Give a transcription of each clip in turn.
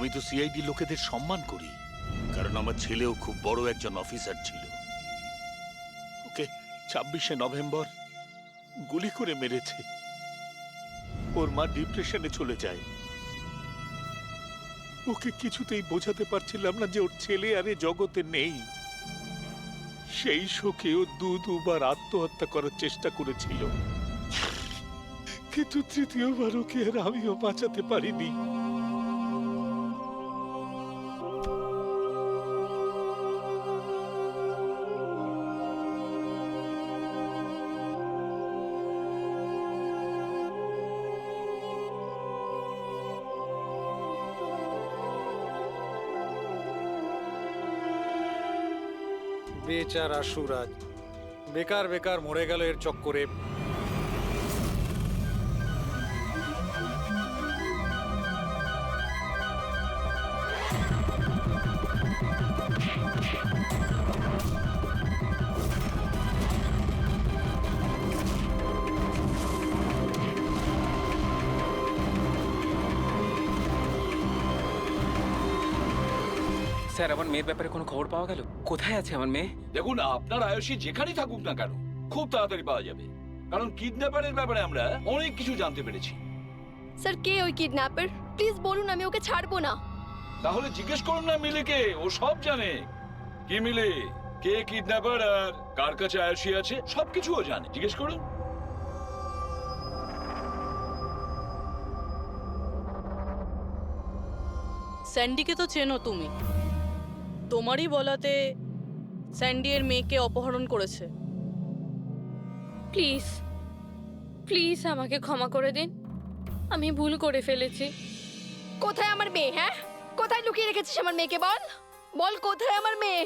আমি তো সিআইডি লোকেদের সম্মান করি, কারণ আমার ছেলেও খুব বড় একজন অফিসার ছিল। ওকে 26শে নভেম্বর গুলি করে মেরেছে। ওর মা ডিপ্রেশনে চলে যায়। ওকে কিছুতেই বোঝাতে পারছিলাম না যে ওর ছেলে আর এ জগতে নেই। সেই শোকে ও দুবার আত্মহত্যা করার চেষ্টা করেছিল, কিন্তু তৃতীয়বার ওকে আর আমিও বাঁচাতে পারিনি। বেচারা সুরাজ বেকার বেকার মরে গেল এর চক্করে। স্যার, আমার মেয়ের ব্যাপারে কোনো খবর পাওয়া গেল? কোথায় আছে আমার মেয়ে? দেখুন, আপনার আয়ুষী যেখানেই থাকুক না কেন খুব তাড়াতাড়ি পাওয়া যাবে, কারণ কিডন্যাপারের ব্যাপারে আমরা অনেক কিছু জানতে পেরেছি। স্যার, কে ওই কিডন্যাপার? প্লিজ বলুন, আমি ওকে ছাড়বো না। তাহলে জিজ্ঞেস করুন না মিলিকে, ও সব জানে। কি মিলে, কে কিডন্যাপার আর কার কাছে আয়ুষী আছে সবকিছু ও জানে, জিজ্ঞেস করুন। স্যান্ডিকে তো চেনো তুমি, তোমারই বলাতে স্যান্ডি এর মেয়েকে অপহরণ করেছে। প্লিজ প্লিজ আমাকে ক্ষমা করে দিন, আমি ভুল করে ফেলেছি। কোথায় আমার মেয়ে? হ্যাঁ, কোথায় লুকিয়ে রেখেছিস আমার মেয়েকে? বল বল, কোথায় আমার মেয়ে?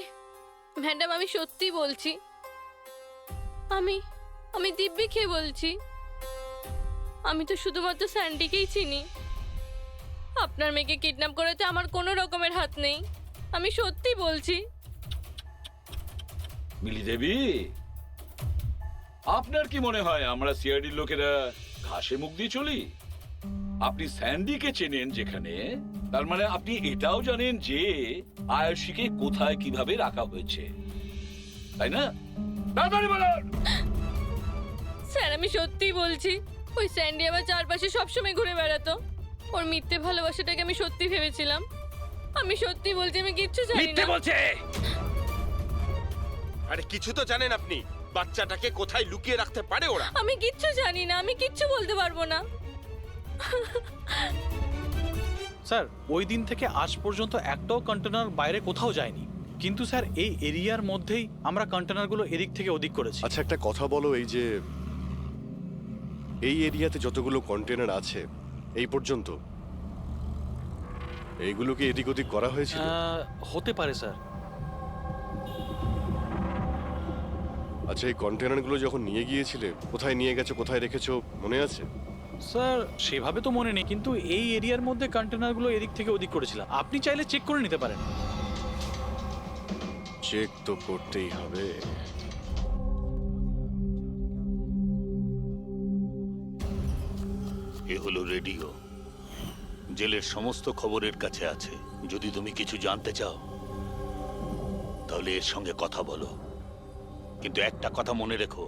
ম্যাডাম, আমি সত্যি বলছি, আমি আমি দিব্যি খেয়ে বলছি, আমি তো শুধুমাত্র স্যান্ডিকেই চিনি। আপনার মেয়েকে কিডন্যাপ করাতে আমার কোনো রকমের হাত নেই, আমি সত্যি বলছি। মিলি দেবী, আপনার কি মনে হয় আমরা সিআইডির লোকেরা ঘাসে মুখ দিয়ে চলি? আপনি স্যান্ডিকে চেনেন যেখানে, তার মানে আপনি এটাও জানেন যে আয়ুষীকে কোথায় কিভাবে রাখা হয়েছে, তাই না? তাড়াতাড়ি বলুন। স্যার, আমি সত্যি বলছি, ওই স্যান্ডি আমার চারপাশে সবসময় ঘুরে বেড়াতো। ওর মিথ্যে ভালোবাসাটাকে আমি সত্যি ভেবেছিলাম। আমি সত্যি বলছি, আমি কিচ্ছু জানি মিথ্যে না। বলছে। আরে কিছু তো জানেন আপনি, বাচ্চাটাকে কোথায় লুকিয়ে রাখতে পারে ওরা? আমি কিচ্ছু জানি না, আমি কিচ্ছু বলতে পারবো না। স্যার, ওই দিন থেকে আজ পর্যন্ত একটাও কন্টেনার বাইরে কোথাও যায়নি, কিন্তু স্যার এই এরিয়ার মধ্যেই আমরা কন্টেনারগুলো এদিক থেকে ওদিক করেছি। আচ্ছা একটা কথা বলো, এই যে এই এরিয়াতে যতগুলো কন্টেনার আছে এই পর্যন্ত, এইগুলোকে এদিক ওদিক করা হয়েছিল? হতে পারে স্যার। আচ্ছা এই কন্টেনারগুলো যখন নিয়ে গিয়েছিলে কোথায় নিয়ে গেছো, কোথায় রেখেছো মনে আছে? স্যার সেভাবে তো মনে নেই, কিন্তু এই এরিয়ার মধ্যে কন্টেনারগুলো এদিক থেকে ওদিক করেছিলাম। আপনি চাইলে চেক করে নিতে পারেন। চেক তো করতেই হবে। এ হলো রেডিও, জেলের সমস্ত খবরের কাছে আছে। যদি তুমি কিছু জানতে চাও তাহলে এর সঙ্গে কথা বলো, কিন্তু একটা কথা মনে রেখো,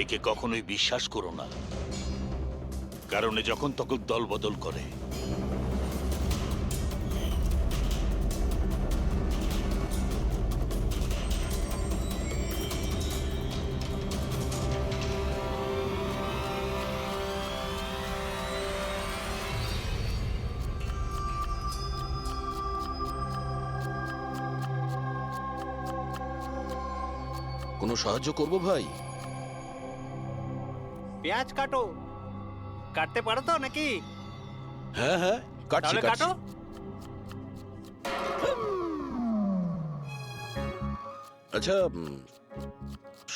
একে কখনোই বিশ্বাস করো না, কারণ এ যখন তখন দল বদল করে। কোনো সাহায্য করব ভাই? পেঁয়াজ কাটো, কাটতে পারো তো নাকি? হ্যাঁ হ্যাঁ, কাটছি তাহলে কাটছি। কাটো। আচ্ছা,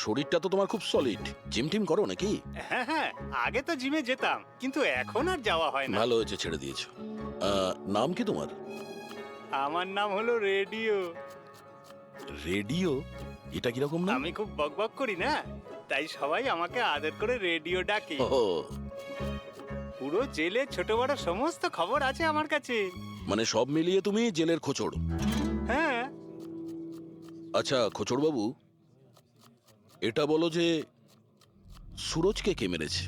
শরীরটা তো তোমার খুব সলিড, জিম টিম করো নাকি? হ্যাঁ হ্যাঁ, আগে তো জিমে যেতাম, কিন্তু এখন আর যাওয়া হয় না। ভালো হয়েছে ছেড়ে দিয়েছো। নাম কি তোমার? আমার নাম হলো রেডিও। রেডিও? এটা কিরকম নাম? আমি খুব বকবক করি না, তাই সবাই আমাকে আদর করে রেডিও ডাকে। ও, পুরো জেলে ছোট বড় সমস্ত খবর আছে আমার কাছে। মানে সব মিলিয়ে তুমি জেলের খোঁচড়। হ্যাঁ, আচ্ছা খোঁচড় বাবু, এটা বলো যে সুরজকে কে মেরেছে?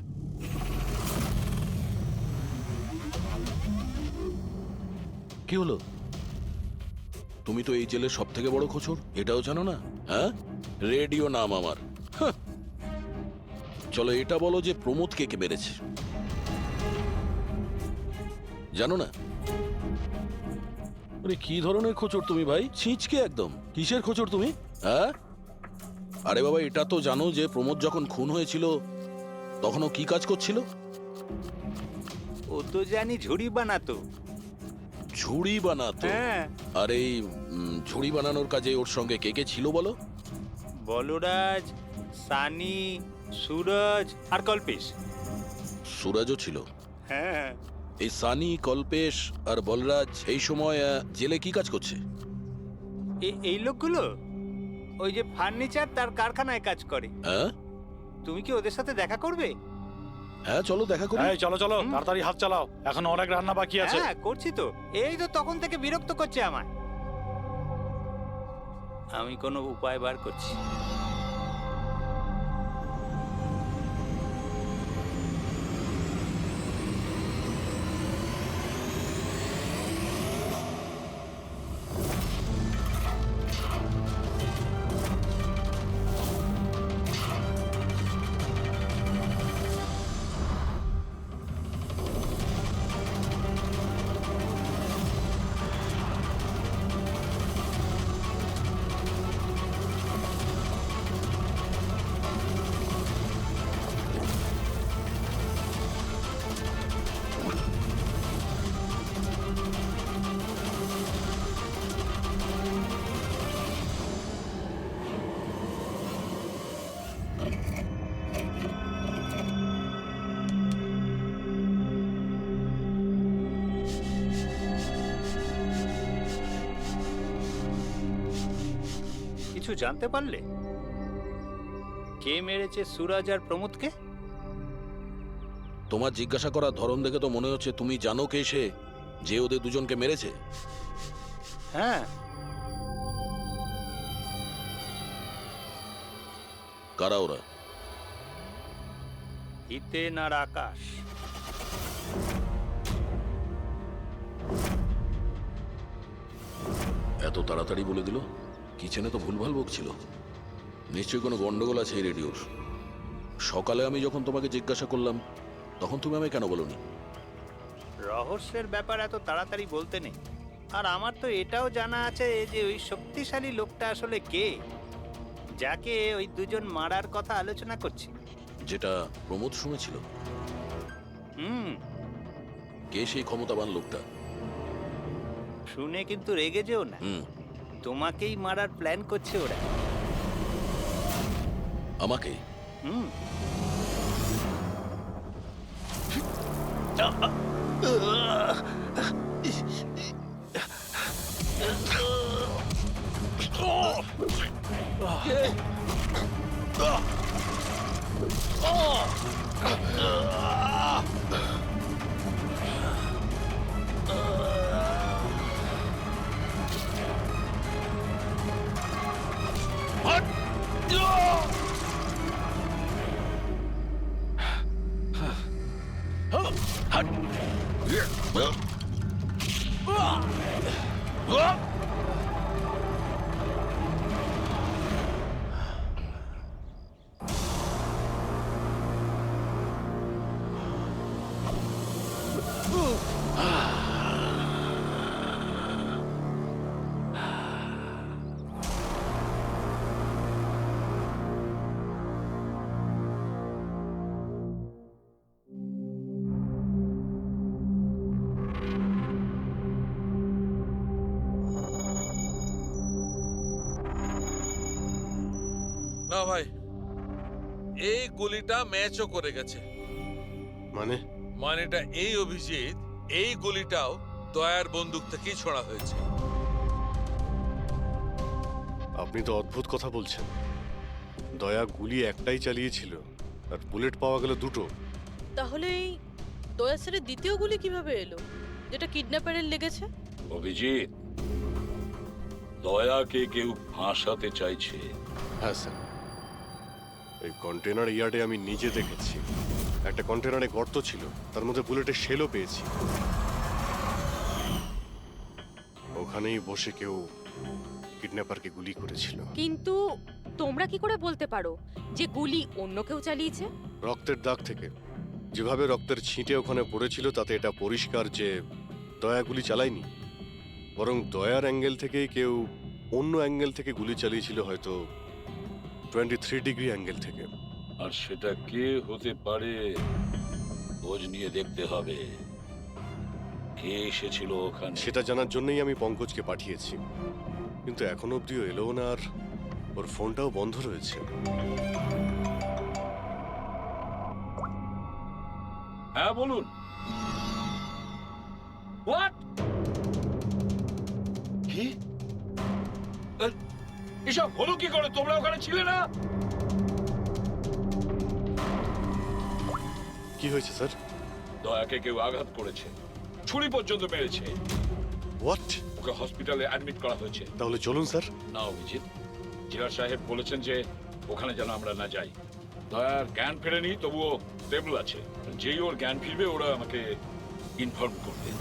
কি হলো? তুমি তো এই জেলের সব থেকে বড় খোঁচড়, এটাও জানো না? হ্যাঁ, রেডিও নাম আমার। হাহ। চলো এটা বলো যে প্রমোদকে কে মেরেছে? জানো না? আরে কি ধরনের খোঁচড় তুমি ভাই, ছিঁচকে একদম। কিসের খোঁচড় তুমি? হ্যাঁ, আরে বাবা এটা তো জানো যে প্রমোদ যখন খুন হয়েছিল তখন ও কি কাজ করছিল? ও তো জানি ঝুড়ি বানাতো। ঝুড়ি বানাতো? হ্যাঁ, আর এই ঝুড়ি বানানোর কাজে ওর সঙ্গে কে কে ছিল বলো? বলরাজ, সানি, সুরজ আর কল্পেশ। সুরজও ছিল? হ্যাঁ, এই সানি, কল্পেশ আর বলরাজ এই সময় জেলে কি কাজ করছে? এই লোকগুলো ওই যে ফার্নিচার তার কারখানায় কাজ করে। হ্যাঁ তুমি কি ওদের সাথে দেখা করবে? হ্যাঁ চলো দেখা করি। এই চলো চলো, তাড়াতাড়ি হাত চালাও, এখন অনেক রান্না বাকি আছে। হ্যাঁ, করছি তো। এই তো তখন থেকে বিরক্ত করছে আমায়। আমি কোনো উপায় বার করছি। কিছু জানতে পারলে কে মেরেছে সুরজ আর প্রমোদকে? তোমার জিজ্ঞাসা করার ধরন দেখে তো মনে হচ্ছে তুমি জানো কে সে, যে ওদের দুজনকে মেরেছে। হ্যাঁ, কারা ওরা? হিতেন আর আকাশ। এত তাড়াতাড়ি বলে দিল? কিচেনে তো ভুলভাল বকছিল। নিশ্চয়ই কোনো গন্ডগোল আছে এই রেডিওর। সকালে আমি যখন তোমাকে জিজ্ঞাসা করলাম তখন তুমি আমায় কেন বলোনি? রহস্যের ব্যাপার এত তাড়াতাড়ি বলতে নেই। আর আমার তো এটাও জানা আছে যে ওই শক্তিশালী লোকটা আসলে কে, যাকে ওই দুজন মারার কথা আলোচনা করছি। যেটা প্রমোদ শুনেছিল। কে সেই ক্ষমতাবান লোকটা? শুনে কিন্তু রেগে যেও না। তোমাকেই মারার প্ল্যান করছে ওরা। আমাকে? না ভাই, এই গুলিটা ম্যাচও করে গেছে। মানেটা এই অভিজিৎ, এই গুলিটাও দয়ার বন্দুক থেকেই ছোড়া হয়েছে। আপনি তো অদ্ভুত কথা বলছেন। দয়া গুলি একটাই চালিয়েছিল আর বুলেট পাওয়া গেল দুটো। তাহলে এই দয়াসের দ্বিতীয় গুলি কিভাবে এলো, যেটা কিডন্যাপারের লেগেছে? অভিজিৎ, দয়াকে কেউ ফাঁসাতে চাইছে। হ্যাঁ স্যার, এই কন্টেনার ইয়ার্ডে আমি নিজে দেখেছি। একটা কন্টেনারে গর্ত ছিল, তার মধ্যে বুলেটের শেলও পেয়েছি। ওখানেই বসে কেউ কিডন্যাপারকে গুলি করেছিল। কিন্তু তোমরা কি করে বলতে পারো যে গুলি অন্য কেউ চালিয়েছে? রক্তের দাগ থেকে যেভাবে রক্তের ছিটে ওখানে পড়েছিল তাতে এটা পরিষ্কার যে দয়া গুলি চালায়নি, বরং দয়ার অ্যাঙ্গেল থেকেই কেউ অন্য অ্যাঙ্গেল থেকে গুলি চালিয়েছিল, হয়তো 23 ডিগ্রি অ্যাঙ্গেল থেকে। আর সেটা কে হতে পারে খোঁজ নিয়ে দেখতে হবে। কে এসেছিল ওখানে সেটা জানার জন্যই আমি পঙ্কজকে পাঠিয়েছি, কিন্তু এখনো অব্দিও এলো না, আর ওর ফোনটাও বন্ধ রয়েছে। হ্যাঁ বলুন। হোয়াট? কি? এসব হলো কি করে? তোমরা ওখানে ছিলে না? কি হয়েছে স্যার? দয়াকে কেউ আঘাত করেছে, ছুরি পর্যন্ত মেরেছে। হোয়াট? ওকে হসপিটালে অ্যাডমিট করা হয়েছে। তাহলে চলুন স্যার। না অভিজিৎ, জিলার সাহেব বলেছেন যে ওখানে যেন আমরা না যাই। দয়ার জ্ঞান ফেরেনি, তবুও স্টেবল আছে। যেই ওর জ্ঞান ফিরবে ওরা আমাকে ইনফর্ম করবে।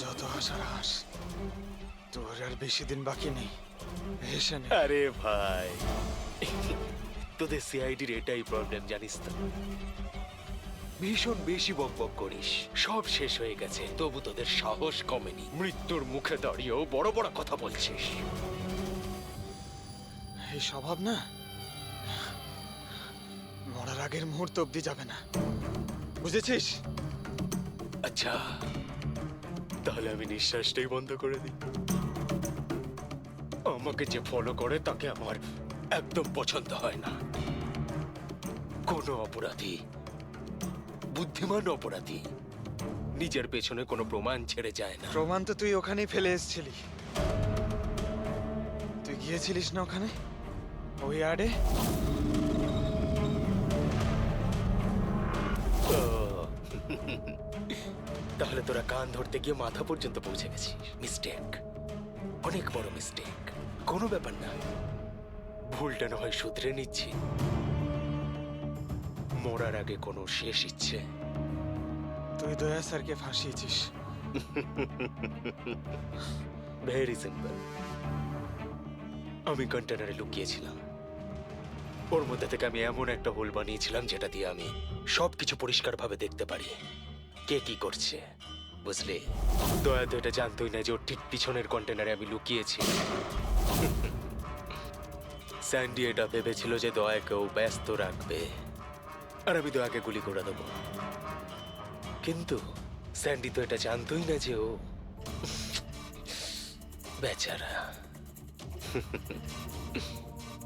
যত হাসার হাস, তোর আর বেশি দিন বাকি নেই। হেসে নে। আরে ভাই, তোদের সিআইডির এটাই প্রবলেম জানিস তো, ভীষণ বেশি বকবক করিস। সব শেষ হয়ে গেছে, তবু তোদের সাহস কমেনি। মৃত্যুর মুখে দাঁড়িয়েও বড় বড় কথা বলছিস। এই স্বভাব না মরার আগের মুহূর্ত অব্দি যাবে না, বুঝেছিস? আচ্ছা, তাহলে আমি নিঃশ্বাসটাই বন্ধ করে দিই। আমাকে যে ফলো করে তাকে আমার একদম পছন্দ হয় না। কোনো অপরাধী, বুদ্ধিমান অপরাধী নিজের পেছনে কোনো প্রমাণ ছেড়ে যায় না। প্রমাণ তো তুই ওখানেই ফেলে এসেছিলি। তুই গিয়েছিলিস না ওখানে, ওই আড়ে? তাহলে তোরা কান ধরতে গিয়ে মাথা পর্যন্ত পৌঁছে গেছিস। মিস্টেক, অনেক বড় মিস্টেক। কোনো ব্যাপার না, ভুলটা না হয় শুধরে নিচ্ছি। মরার আগে কোনো শেষ ইচ্ছে? তুই দয়া স্যারকে ফাঁসিয়েছিস। Very simple. আমি কন্টেনারে লুকিয়েছিলাম, ওর মধ্যে থেকে আমি এমন একটা হোল বানিয়েছিলাম যেটা দিয়ে আমি সবকিছু পরিষ্কারভাবে দেখতে পারি, কে কি করছে। বুঝলি? দয়া তো এটা জানতোই না যে ওর ঠিক পিছনের কন্টেনারে আমি লুকিয়েছি। স্যান্ডি এটা ভেবেছিল যে দয়াকেও ব্যস্ত রাখবে আর আমি দয়াকে গুলি করে দেবো, কিন্তু স্যান্ডি তো এটা জানতোই না যে ও বেচারা।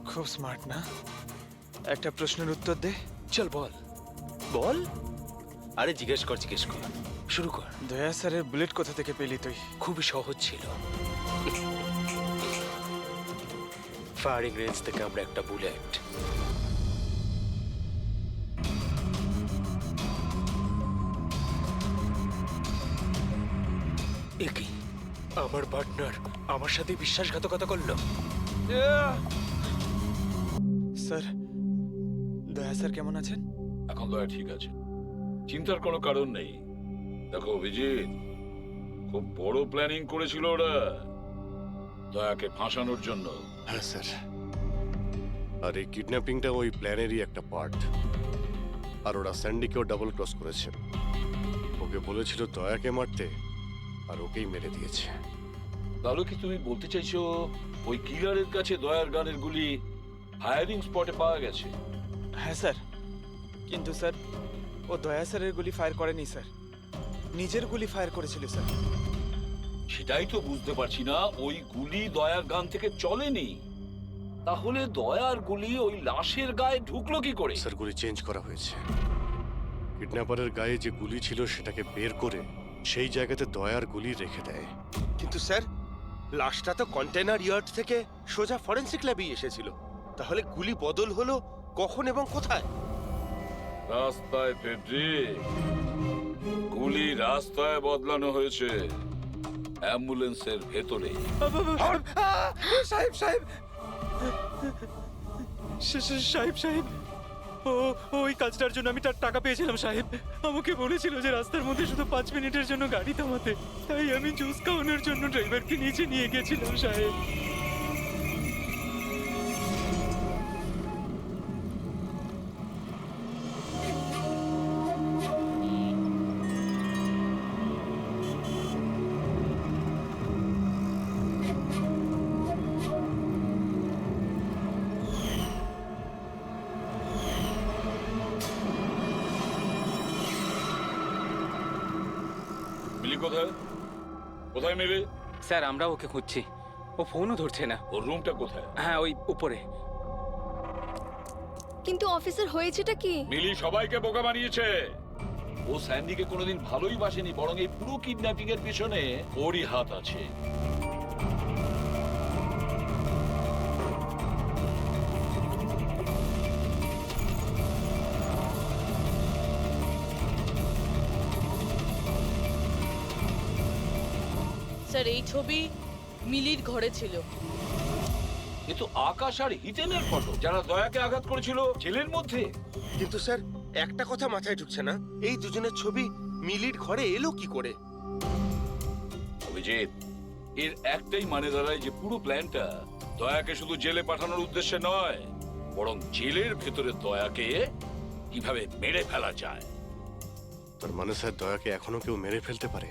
খুব স্মার্ট না? একটা প্রশ্নের উত্তর দে। চল বল বল। আরে জিজ্ঞেস কর, শুরু কর। দয়া স্যারের বুলেট কোথা থেকে পেলি তুই? খুবই সহজ ছিল। ফায়ারিং রেঞ্জ থেকে আমরা একটা বুলেট একই আমার পার্টনার আমার সাথে বিশ্বাসঘাতকতা করলো। স্যার, দয়া স্যার কেমন আছেন? এখন দয়া ঠিক আছে, চিন্তার কোনো কারণ নেই। দেখো অভিজিৎ, খুব বড় প্ল্যানিং করেছিল ওরা দয়াকে ফাঁসানোর জন্য। হ্যাঁ স্যার। আর এই কিডন্যাপিংটা ওই প্ল্যানেরই একটা পার্ট। আর ওরা স্যান্ডিকেও ডাবল ক্রস করেছে। ওকে বলেছিল দয়াকে মারতে, আর ওকেই মেরে দিয়েছে। তাহলে কি তুমি বলতে চাইছো ওই কিলারের কাছে দয়ার গানের গুলি ফায়ারিং স্পটে পাওয়া গেছে? হ্যাঁ স্যার, কিন্তু স্যার ও দয়া স্যারের গুলি ফায়ার করেনি স্যার, নিজের গুলি ফায়ার করেছিল স্যার। সেটাই তো বুঝতে পারছি না, ওই গুলি দয়ার গান থেকে চলেনি, তাহলে দয়ার গুলি ওই লাশের গায়ে ঢুকলো কি করে? স্যার গুলি চেঞ্জ করা হয়েছে। কিডন্যাপারের গায়ে যে গুলি ছিল সেটাকে বের করে সেই জায়গাতে দয়ার গুলি রেখে দেয়। কিন্তু স্যার লাশটা তো কন্টেনার ইয়ার্ড থেকে সোজা ফরেনসিক ল্যাবে এসেছিল, তাহলে গুলি বদল হলো কখন এবং কোথায়? রাস্তায় ফেডরিক, গুলি রাস্তায় বদলানো হয়েছে, অ্যাম্বুলেন্সের ভেতরে। সাহেব সাহেব সাহেব সাহেব, ওই কাজটার জন্য আমি তার টাকা পেয়েছিলাম সাহেব। আমাকে বলেছিল যে রাস্তার মধ্যে শুধু 5 মিনিটের জন্য গাড়ি থামাতে, তাই আমি জুস খাওয়ানোর জন্য ড্রাইভারকে নিচে নিয়ে গেছিলাম সাহেব। মিলি কোথায়? কোথায় মিলি? স্যার আমরা ওকে খুঁজছি, ও ফোনও ধরছে না। ওর রুমটা কোথায়? হ্যাঁ ওই উপরে। কিন্তু অফিসার হয়েছেটা কি? মিলি সবাইকে বোকা বানিয়েছে। ও স্যান্ডিকে কোনোদিন ভালোই বাসেনি, বরং এই পুরো কিডন্যাপিং এর পিছনে ওরই হাত আছে। স্যার এই ছবি মিলির ঘরে ছিল। এ তো আকাশ আর হিতেনের ফটো, যারা দয়াকে আঘাত করেছিল জেলের মধ্যে। কিন্তু স্যার একটা কথা মাথায় ঢুকছে না, এই দুজনের ছবি মিলির ঘরে এলো কি করে? অভিজিৎ, এর একটাই মানে দাঁড়ায় যে পুরো প্ল্যানটা দয়াকে শুধু জেলে পাঠানোর উদ্দেশ্যে নয়, বরং জেলের ভেতরে দয়াকে কিভাবে মেরে ফেলা যায়। তার মানে স্যার দয়াকে এখনো কেউ মেরে ফেলতে পারে,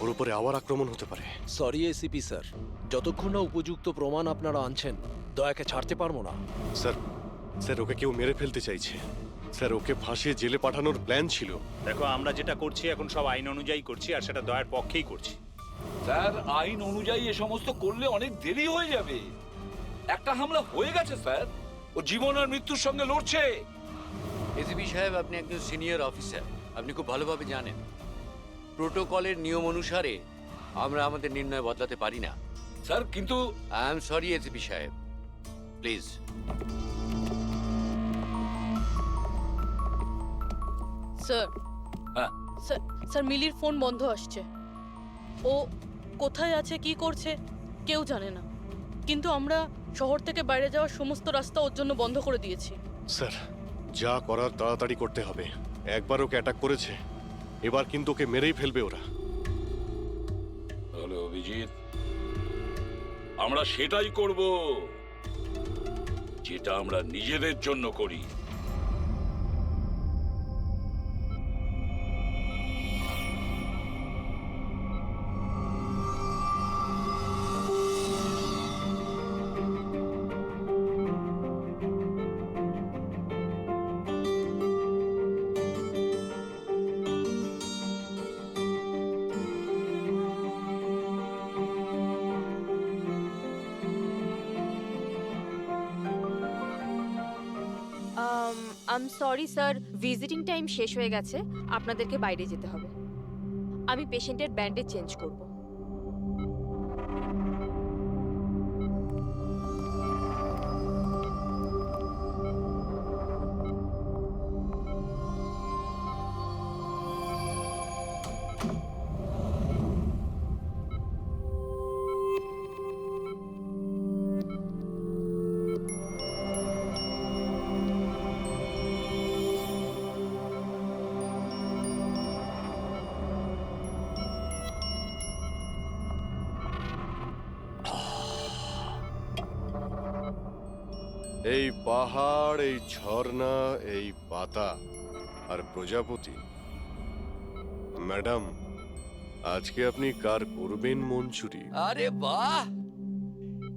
ওর উপরে আবার আক্রমণ হতে পারে। সরি এসিপি স্যার, যতক্ষণ না উপযুক্ত প্রমাণ আপনারা আনছেন দয়াকে ছাড়তে পারবো না। স্যার স্যার ওকে কেউ মেরে ফেলতে চাইছে। স্যার ওকে ফাঁসিয়ে জেলে পাঠানোর প্ল্যান ছিল। দেখো, আমরা যেটা করছি এখন সব আইন অনুযায়ী করছি, আর সেটা দয়ার পক্ষেই করছি। স্যার আইন অনুযায়ী এ সমস্ত করলে অনেক দেরি হয়ে যাবে। একটা হামলা হয়ে গেছে স্যার, ও জীবন আর মৃত্যুর সঙ্গে লড়ছে। এসিপি সাহেব, আপনি একজন সিনিয়র অফিসার, আপনি খুব ভালোভাবে জানেন প্রোটোকলের নিয়ম অনুসারে আমরা আমাদের নির্ণয় বদলাতে পারি না। স্যার কিন্তু আই এম সরি এসিপি সাহেব, প্লিজ। স্যার হ্যাঁ স্যার মিলির ফোন বন্ধ আসছে। ও কোথায় আছে, কি করছে কেউ জানে না, কিন্তু আমরা শহর থেকে বাইরে যাওয়ার সমস্ত রাস্তা ওর জন্য বন্ধ করে দিয়েছি। স্যার যা করার তাড়াতাড়ি করতে হবে। একবার ওকে অ্যাটাক করেছে, এবার কিন্তু ওকে মেরেই ফেলবে ওরা। তাহলে অভিজিৎ, আমরা সেটাই করব যেটা আমরা নিজেদের জন্য করি। I am sorry sir, visiting time শেষ হয়ে গেছে, আপনাদেরকে বাইরে যেতে হবে। আমি পেশেন্টের ব্যান্ডেজ চেঞ্জ করব। এই পাহাড়, এই ঝর্ণা, এই পাতা আর প্রজাপতি। ম্যাডাম, আজকে আপনি কার করবেন মন চুরি? আরে বাহ,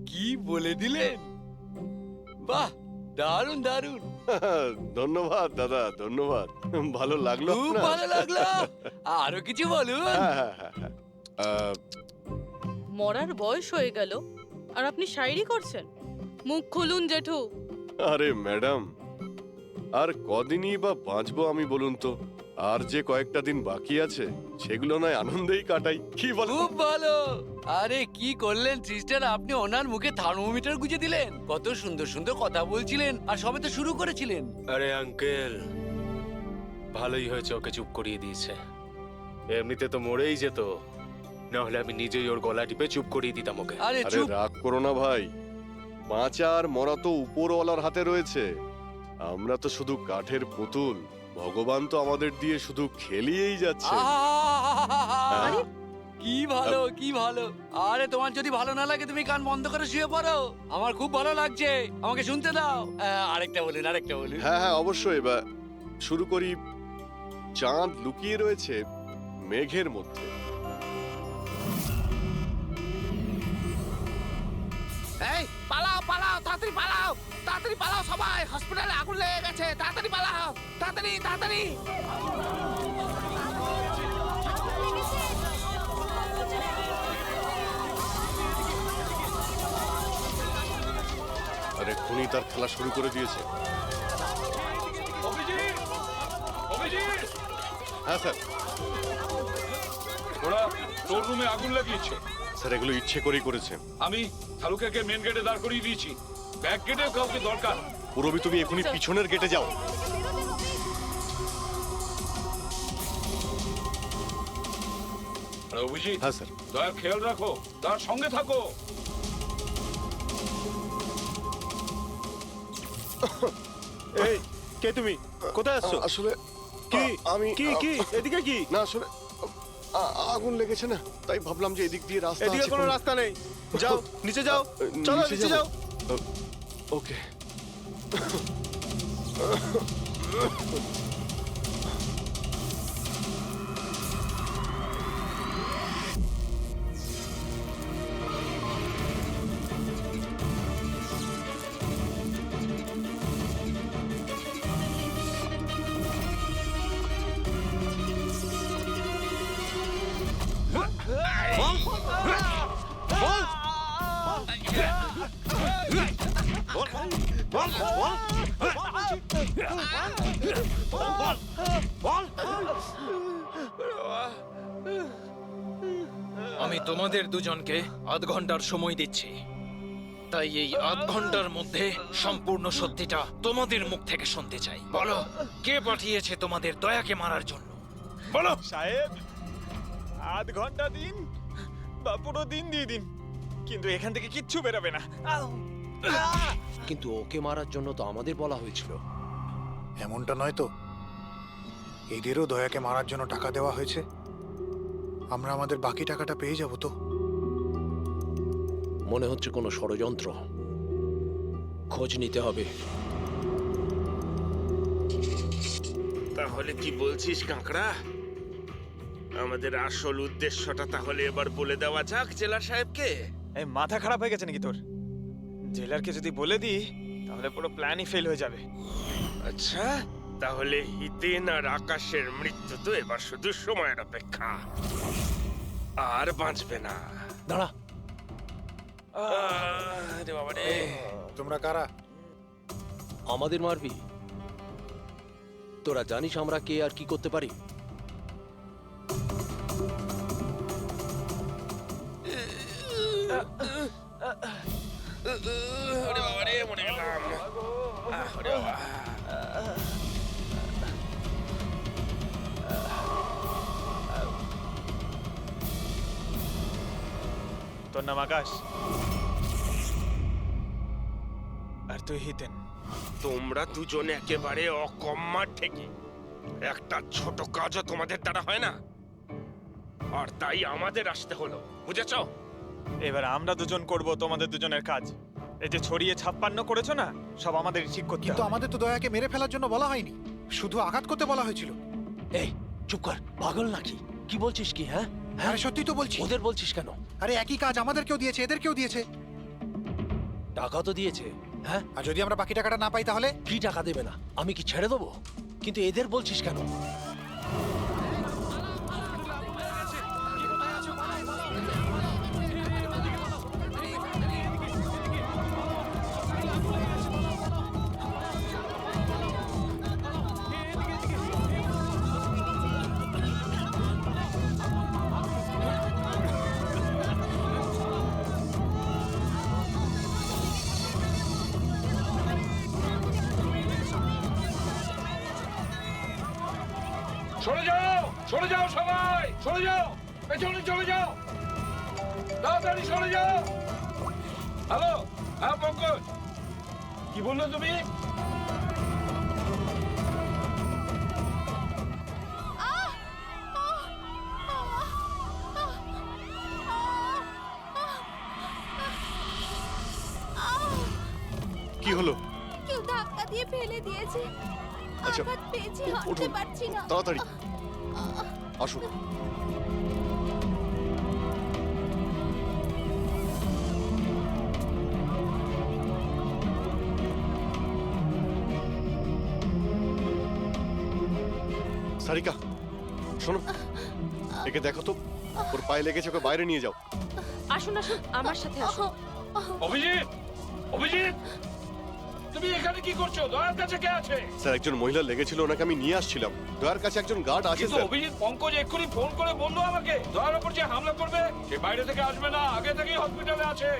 কি বলে দিলেন! বাহ, দারুণ দারুণ, ধন্যবাদ দাদা, ধন্যবাদ। ভালো লাগলো খুব আপনার? ভালো লাগলো। আরো কিছু বলুন। মরার বয়স হয়ে গেল আর আপনি শায়েরি করছেন? মুখ খুলুন জেঠু। আরে ম্যাডাম, আর কদিনই বা বাঁচবো আমি বলুন তো? আর যে কয়েকটা দিন বাকি আছে সেগুলো নয় আনন্দেই কাটাই, কি বল? খুব ভালো। আরে কি করলেন সিস্টার, আপনি ওনার মুখে থার্মোমিটার গুঁজে দিলেন। কত সুন্দর সুন্দর কথা বলছিলেন আর সবে তো শুরু করেছিলেন। আরে আঙ্কেল, ভালোই হয়েছে ওকে চুপ করিয়ে দিয়েছে। এমনিতে তো মরেই যেত, না হলে আমি নিজেই ওর গলা টিপে চুপ করিয়ে দিতাম ওকে। আরে আরে চুপ। রাগ করো না ভাই, বাঁচা আর মরা তো উপরওয়ালার হাতে রয়েছে। আমরা তো শুধু কাঠের পুতুল, ভগবান তো আমাদের দিয়ে শুধু খেলিয়েই যাচ্ছে। আরে কি ভালো, কি ভালো। আরে তোমার যদি ভালো না লাগে তুমি কান বন্ধ করে শুয়ে পড়ো। আমার খুব ভালো লাগছে, আমাকে শুনতে দাও। আরেকটা বলুন, আরেকটা বলুন। হ্যাঁ হ্যাঁ, অবশ্যই। এবার শুরু করি। চাঁদ লুকিয়ে রয়েছে মেঘের মধ্যে। এই পালাও পালাও, তাড়াতাড়ি পালাও, তাড়াতাড়ি পালাও সবাই, হসপিটালে আগুন লেগে গেছে, তাড়াতাড়ি পালাও, তাড়াতাড়ি তাড়াতাড়ি। আরে খুনি তার খেলা শুরু করে দিয়েছে। হ্যাঁ স্যার। ওরা তোর রুমে আগুন লাগিয়েছে। স্যার, এগুলো ইচ্ছে করেই করেছে। আমি থালুকাকে মেন গেটে দাঁড় করিয়ে দিয়েছি, ব্যাক গেটেও কাউকে দরকার। পুরবি, তুমি এখনই পিছনের গেটে যাও। আর অভিজিৎ, হ্যাঁ স্যার। দয়া খেয়াল রাখো, তার সঙ্গে থাকো। এই কে তুমি? কোথায় আসছো? আসলে কি আমি কি কি এদিকে কি? না, আসলে আগুন লেগেছে না, তাই ভাবলাম যে এদিক দিয়ে রাস্তা এদিকে আছে। কোনো রাস্তা নেই, যাও নিচে যাও, চলো নিচে যাও। ওকে। আমি তোমাদের দুজনকে আধ ঘন্টার সময় দিচ্ছি, তাই এই আধ ঘন্টার মধ্যে সম্পূর্ণ সত্যিটা তোমাদের মুখ থেকে শুনতে চাই। বলো, কে পাঠিয়েছে তোমাদের দয়াকে মারার জন্য? বলো। সাহেব, আধ ঘন্টা দিন বা পুরো দিন দিয়ে দিন, কিন্তু এখান থেকে কিচ্ছু বেরোবে না। কিন্তু ওকে মারার জন্য তো আমাদের বলা হয়েছিল। এমনটা নয় তো, এদেরও দয়াকে মারার জন্য টাকা দেওয়া হয়েছে। আমরা আমাদের বাকি টাকাটা পেয়ে যাব তো? মনে হচ্ছে কোনো ষড়যন্ত্র, খোঁজ নিতে হবে। তাহলে কি বলছিস কাঁকড়া? আমাদের আসল উদ্দেশ্যটা তাহলে এবার বলে দেওয়া যাক জেলার সাহেবকে। এই মাথা খারাপ হয়ে গেছে নাকি তোর? জেলারকে যদি বলে দিই তাহলে পুরো প্ল্যানই ফেল হয়ে যাবে। আচ্ছা, তাহলে হিতেন আর আকাশের মৃত্যু তো এবার শুধু সময়ের অপেক্ষা, আর বাঁচবে না। দাঁড়া, আরে বাবা রে। তোমরা কারা? আমাদের মারবি? তোরা জানিস আমরা কে আর কি করতে পারি? ওরে বাবা রে, মরে গেলাম। ওরে বাবা। তোর নাম আকাশ আর তুই হিতেন। তোমরা দুজনে একেবারে অকম্মা ঠেকি। একটা ছোট কাজও তোমাদের দ্বারা হয় না, আর তাই আমাদের আসতে হলো, বুঝেছো? এবার আমরা দুজন করব তোমাদের দুজনের কাজ। এই যে ছড়িয়ে ছাপ্পান্ন করেছো না, সব আমাদেরই ঠিক করতে কিন্তু হবে। আমাদের তো দয়াকে মেরে ফেলার জন্য বলা হয়নি, শুধু আঘাত করতে বলা হয়েছিল। এই চুপ কর, পাগল নাকি? কি বলছিস কি? হ্যাঁ আরে সত্যি তো বলছি। ওদের বলছিস কেন? আরে একই কাজ আমাদেরকেও দিয়েছে, এদেরকেও দিয়েছে। টাকা তো দিয়েছে। হ্যাঁ, আর যদি আমরা বাকি টাকাটা না পাই তাহলে? কি টাকা দেবে না? আমি কি ছেড়ে দেবো? কিন্তু এদের বলছিস কেন? সরে যাও, সরে যাও সবাই, সরে যাও, পেছনে চলে যাও, তাড়াতাড়ি সরে যাও। হ্যালো, হ্যাঁ পঙ্কজ, কি বললে তুমি? কি হলো? কেউ ধাক্কা দিয়ে ফেলে দিয়েছে। আচ্ছা, আঘাত পেয়েছি, হাঁটতে উঠুন পারছি না। তাড়াতাড়ি আসুন। সারিকা, শোনো, একে দেখো তো, ওর পায়ে লেগেছে, ওকে বাইরে নিয়ে যাও। আসুন আসুন, আমার সাথে আসুন। অভিজিৎ, অভিজিৎ, তুমি এখানে কি করছো? দয়ার কাছে কে আছে? স্যার, একজন মহিলা লেগেছিল, ওনাকে আমি নিয়ে আসছিলাম। দয়ার কাছে একজন গার্ড আছে কিন্তু স্যার। অভিজিৎ, পঙ্কজ এক্ষুনি ফোন করে বললো আমাকে দয়ার উপর যে হামলা করবে সে বাইরে থেকে আসবে না, আগে থেকেই হসপিটালে আছে।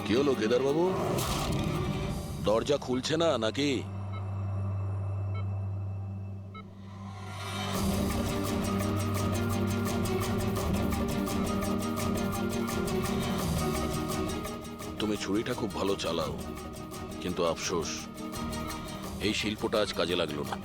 কি হলো কেদার বাবু? দরজা খুলছে না নাকি? তুমি ছুরিটা খুব ভালো চালাও, কিন্তু আফসোস এই শিল্পটা আজ কাজে লাগলো না।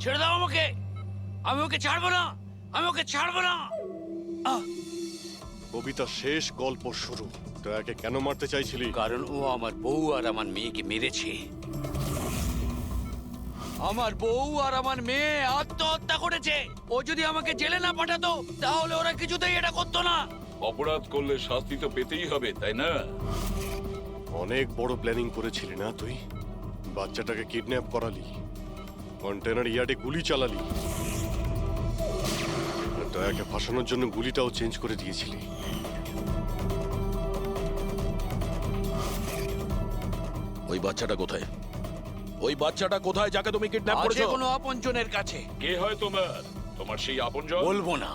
ছেড়ে দাও আমাকে, আমি ওকে ছাড়বো না, আমি ওকে ছাড়বো না। কবিতা শেষ, গল্প শুরু। দয়াকে কেন মারতে চাইছিলি? কারণ ও আমার বউ আর আমার মেয়েকে মেরেছে। আমার বউ আর আমার মেয়ে আত্মহত্যা করেছে। ও যদি আমাকে জেলে না পাঠাতো তাহলে ওরা কিছুতেই এটা করতো না। অপরাধ করলে শাস্তি তো পেতেই হবে, তাই না? অনেক বড় প্ল্যানিং করেছিলি না তুই? বাচ্চাটাকে কিডন্যাপ করালি, কন্টেনার ইয়ার্ডে গুলি চালালি, আর দয়াকে ফাঁসানোর জন্য গুলিটাও চেঞ্জ করে দিয়েছিলি। ওই ওই বাচ্চাটা কোথায়? ওই বাচ্চাটা কোথায় যাকে তুমি কিডন্যাপ আছে করেছো? কোনো আপনজনের কাছে। কে হয় তোমার সেই আপনজন? বলবো না।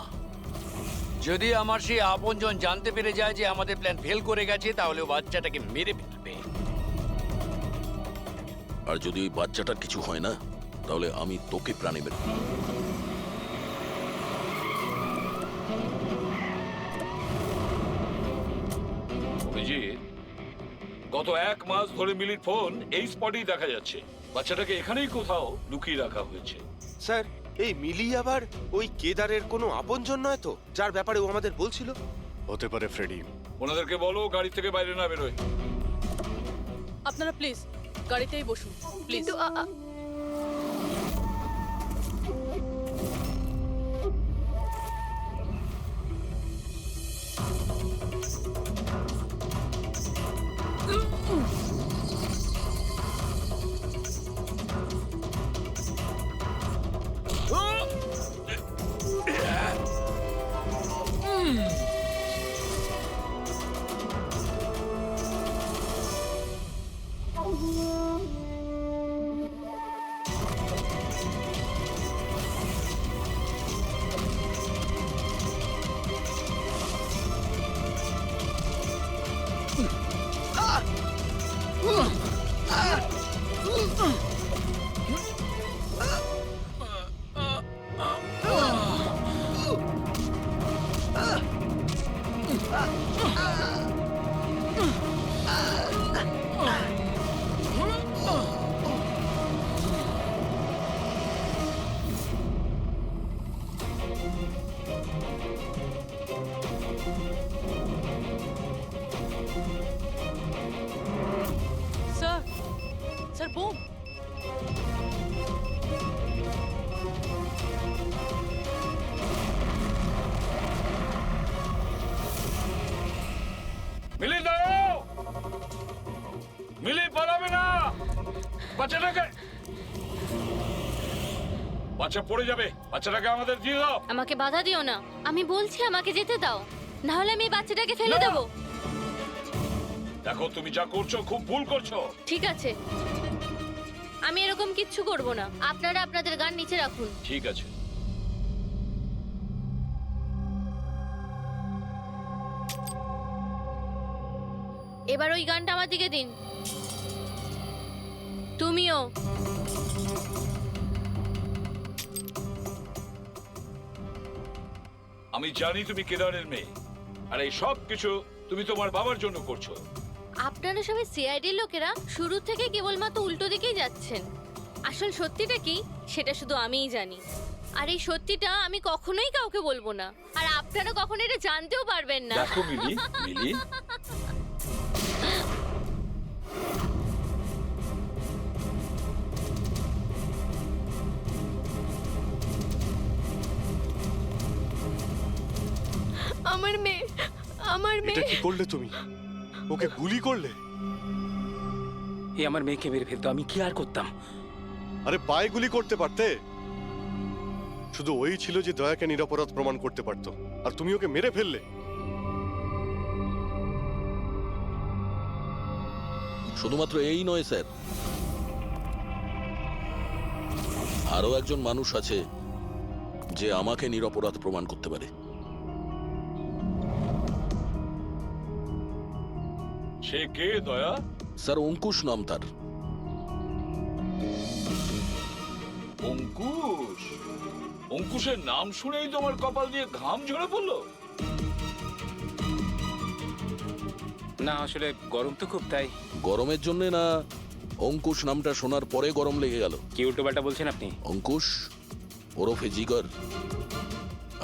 যদি আমার সেই আপনজন জানতে পেরে যায় যে আমাদের প্ল্যান ফেল করে গেছে, তাহলে ও বাচ্চাটাকে মেরে ফেলবে। আর যদি ওই বাচ্চাটার কিছু হয় না, তাহলে আমি তোকে প্রাণে মেরে ফেলবো। অভিজিৎ, গত 1 মাস ধরে মিলির ফোন এই স্পটেই দেখা যাচ্ছে। বাচ্চাটাকে এখানেই কোথাও লুকিয়ে রাখা হয়েছে। স্যার, এই মিলি আবার ওই কেদারের কোনো আপনজন নয় তো, যার ব্যাপারে ও আমাদের বলছিল? হতে পারে ফ্রেডি। ওনাদেরকে বলো গাড়ি থেকে বাইরে না বেরোয়। আপনারা প্লিজ গাড়িতেই বসুন প্লিজ। কিন্তু স্যার, স্যার বোম। মিলি দাও! মিলি পালাবে না! বাচ্চাটাকে, বাচ্চা পড়ে যাবে। বাচ্চাটাকে আমাদের দিয়ে দাও। আমাকে বাধা দিও না, আমি বলছি আমাকে যেতে দাও, না হলে আমি এই বাচ্চাটাকে ফেলে দেবো। দেখো, তুমি যা করছো খুব ভুল করছো। ঠিক আছে, আমি এরকম কিচ্ছু করব না। আপনারা আপনাদের গান নিচে রাখুন। ঠিক আছে। এবার ওই গানটা আমার দিকে দিন। তুমিও। আমি জানি তুমি কেদারের মেয়ে, আর এই সব কিছু তুমি তোমার বাবার জন্য করছো। আপনারা সবাই সিআইডির লোকেরা শুরু থেকে কেবলমাত্র উল্টো দিকেই যাচ্ছেন। আসল সত্যিটা কি সেটা শুধু আমিই জানি, আর এই সত্যিটা আমি কখনোই কাউকে বলবো না, আর আপনারা কখনো এটা জানতেও পারবেন না। দেখো মিলি, মিলি, আমার মেয়ে, আমার এটা মেয়ে। কি করলে তুমি? ওকে গুলি করলে? এই আমার মেয়েকে মেরে ফেলতো, আমি কি আর করতাম? আরে পায়ে গুলি করতে পারতে। শুধু ওই ছিল যে দয়াকে নিরপরাধ প্রমাণ করতে পারতো, আর তুমি ওকে মেরে ফেললে। শুধুমাত্র এই নয় স্যার, আরো একজন মানুষ আছে যে আমাকে নিরপরাধ প্রমাণ করতে পারে। সে কে দয়া? স্যার অঙ্কুশ নাম তার। অঙ্কুশ? অঙ্কুশের নাম শুনেই তোমার কপাল দিয়ে ঘাম ঝরে পড়লো? না আসলে গরম তো খুব, তাই। গরমের জন্য না, অঙ্কুশ নামটা শোনার পরে গরম লেগে গেল। কি উল্টোপাল্টা বলছেন আপনি? অঙ্কুশ ওরফে জিগর,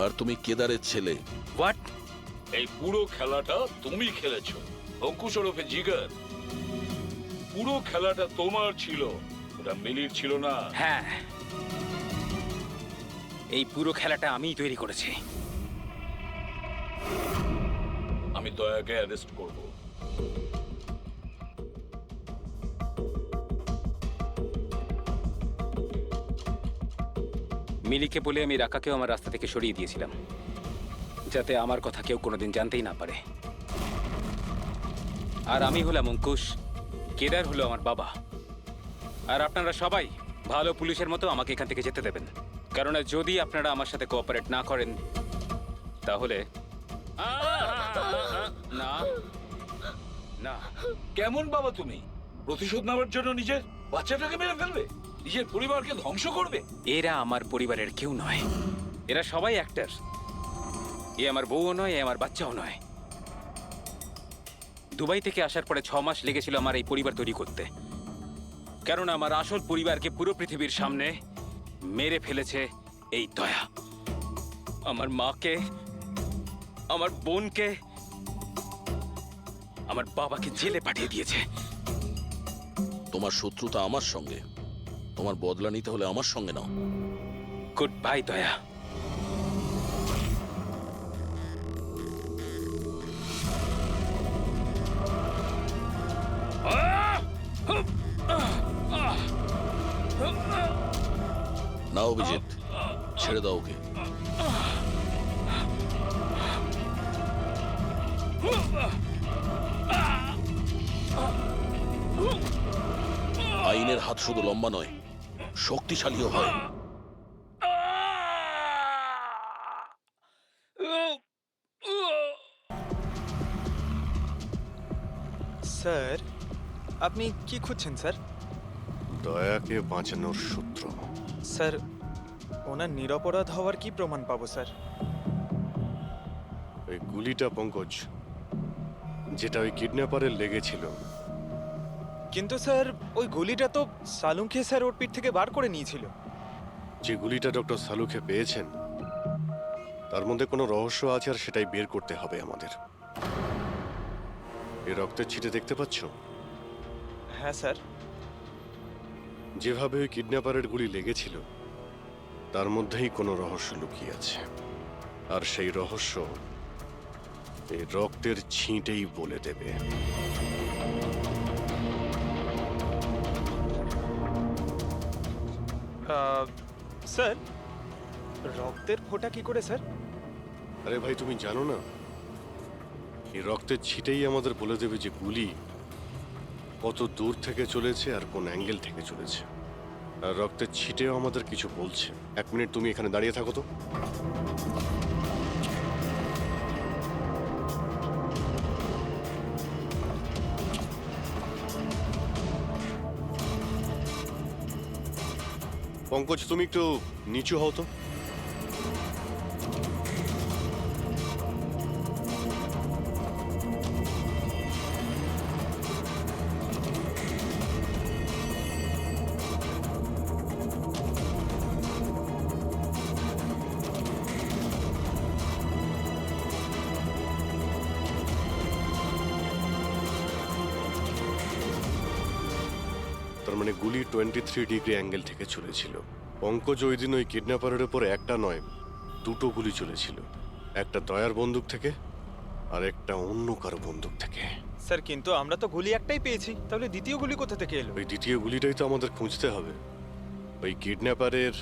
আর তুমি কেদারের ছেলে। হোয়াট? এই পুরো খেলাটা তুমি খেলেছো। অঙ্কুশ ওরফে জিগর, পুরো খেলাটা তোমার ছিল, ওটা মিলির ছিল না। হ্যাঁ, এই পুরো খেলাটা আমিই তৈরি করেছি। আমি দয়াকে অ্যারেস্ট করব। মিলিকে বলে আমি রাকাকেও আমার রাস্তা থেকে সরিয়ে দিয়েছিলাম, যাতে আমার কথা কেউ কোনোদিন জানতেই না পারে। আর আমি হলাম অঙ্কুশ, কেদার হলো আমার বাবা। আর আপনারা সবাই ভালো পুলিশের মতো আমাকে এখান থেকে যেতে দেবেন, কারণ যদি আপনারা আমার সাথে কোঅপারেট না করেন তাহলে না না। কেমন বাবা তুমি? প্রতিশোধ নেওয়ার জন্য নিজের বাচ্চাটাকে মেরে ফেলবে, নিজের পরিবারকে ধ্বংস করবে? এরা আমার পরিবারের কেউ নয়, এরা সবাই অ্যাক্টর। এ আমার বউও নয়, এ আমার বাচ্চাও নয়। দুবাই থেকে আসার পরে 6 মাস লেগেছিল আমার এই পরিবার তৈরি করতে, কারণ আমার আসল পরিবারকে পুরো পৃথিবীর সামনে মেরে ফেলেছে এই দয়া। আমার মাকে, আমার বোনকে, আমার বাবাকে জেলে পাঠিয়ে দিয়েছে। তোমার শত্রুতা আমার সঙ্গে, তোমার বদলা নিতে হলে আমার সঙ্গে নাও। গুড বাই দয়া। না অভিজিৎ, ছেড়ে দাও ওকে। আইনের হাত শুধু লম্বা নয়, শক্তিশালীও হয়। স্যার, আপনি কি খুঁজছেন স্যার? দয়াকে বাঁচানোর সূত্র। স্যার, ওনার নিরপরাধ হওয়ার কি প্রমাণ পাবো স্যার? ওই গুলিটা পঙ্কজ, যেটা ওই কিডন্যাপারের লেগেছিল। কিন্তু স্যার, ওই গুলিটা তো সালুঙ্কে স্যার ওর পিঠ থেকে বার করে নিয়েছিল। যে গুলিটা ডক্টর সালুখে পেয়েছেন তার মধ্যে কোনো রহস্য আছে, আর সেটাই বের করতে হবে আমাদের। এই রক্তের ছিটে দেখতে পাচ্ছ? হ্যাঁ স্যার। যেভাবে ওই কিডন্যাপারের গুলি লেগেছিল তার মধ্যেই কোনো রহস্য লুকিয়ে আছে, আর সেই রহস্য এই রক্তের ছিটেই বলে দেবে। স্যার, রক্তের ফোঁটা কি করে স্যার? আরে ভাই, তুমি জানো না, এই রক্তের ছিটেই আমাদের বলে দেবে যে গুলি কত দূর থেকে চলেছে আর কোন অ্যাঙ্গেল থেকে চলেছে। আর রক্তের ছিটেও আমাদের কিছু বলছে। 1 মিনিট তুমি এখানে দাঁড়িয়ে থাকো তো। পঙ্কজ, তুমি একটু নিচু হও তো। তার মানে গুলি 23 ডিগ্রি অ্যাঙ্গেল থেকে চলেছিল। পঙ্কজ, ওই দিন ওই কিডন্যাপারের উপর একটা নয়, 2টো গুলি চলেছিল। একটা দয়ার বন্দুক থেকে আর একটা অন্য কারো বন্দুক থেকে। স্যার, কিন্তু আমরা তো গুলি একটাই পেয়েছি, তাহলে দ্বিতীয় গুলি কোথা থেকে এলো? ওই দ্বিতীয় গুলিটাই তো আমাদের খুঁজতে হবে। ওই কিডন্যাপারের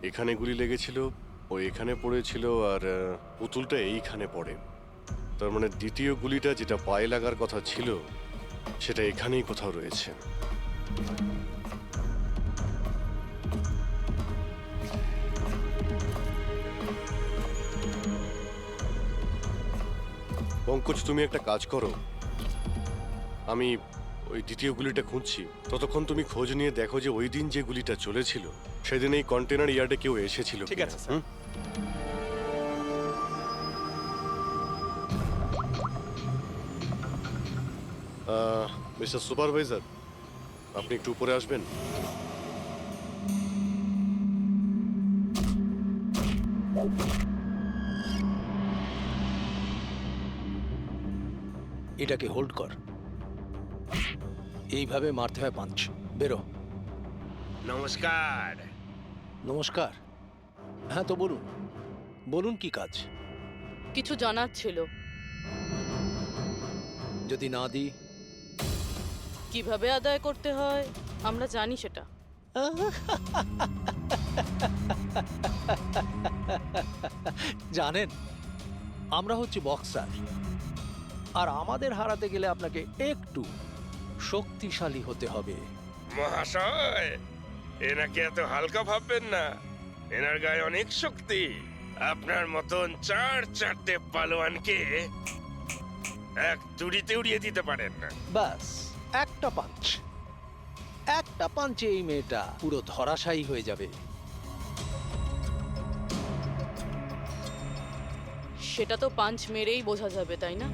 এখানে গুলি লেগেছিল, ও এখানে পড়েছিল, আর পুতুলটা এইখানে পড়ে। তার মানে দ্বিতীয় গুলিটা যেটা পায়ে লাগার কথা ছিল সেটা এখানেই কোথাও রয়েছে। পঙ্কজ, তুমি একটা কাজ করো, আমি ওই দ্বিতীয় গুলিটা খুঁজছি, ততক্ষণ তুমি খোঁজ নিয়ে দেখো যে ওই দিন যে গুলিটা চলেছিল সেদিন এই কন্টেনার ইয়ার্ডে কেউ এসেছিল। ঠিক আছে স্যার। মিস্টার সুপারভাইজার, আপনি একটু উপরে আসবেন। এটাকে হোল্ড কর। এইভাবে মারতে হয় পাঁচ। বেরো। নমস্কার। নমস্কার। হ্যাঁ, তো বলুন, বলুন কি কাজ? কিছু জানার ছিল। যদি না দিই? কিভাবে আদায় করতে হয় আমরা জানি সেটা। জানেন, আমরা হচ্ছি বক্সার, আর আমাদের হারাতে গেলে আপনাকে একটু শক্তিশালী হতে হবে। মহাশয়, এনাকে এত হালকা ভাববেন না। এনার গায়ে অনেক শক্তি। আপনার মতন চারটে পালোয়ানকে এক তুড়িতে উড়িয়ে দিতে পারেন না। ব্যাস একটা পাঞ্চে এই মেয়েটা পুরো ধরাশায়ী হয়ে যাবে। সেটা তো পাঞ্চ মেরেই বোঝা যাবে, তাই না?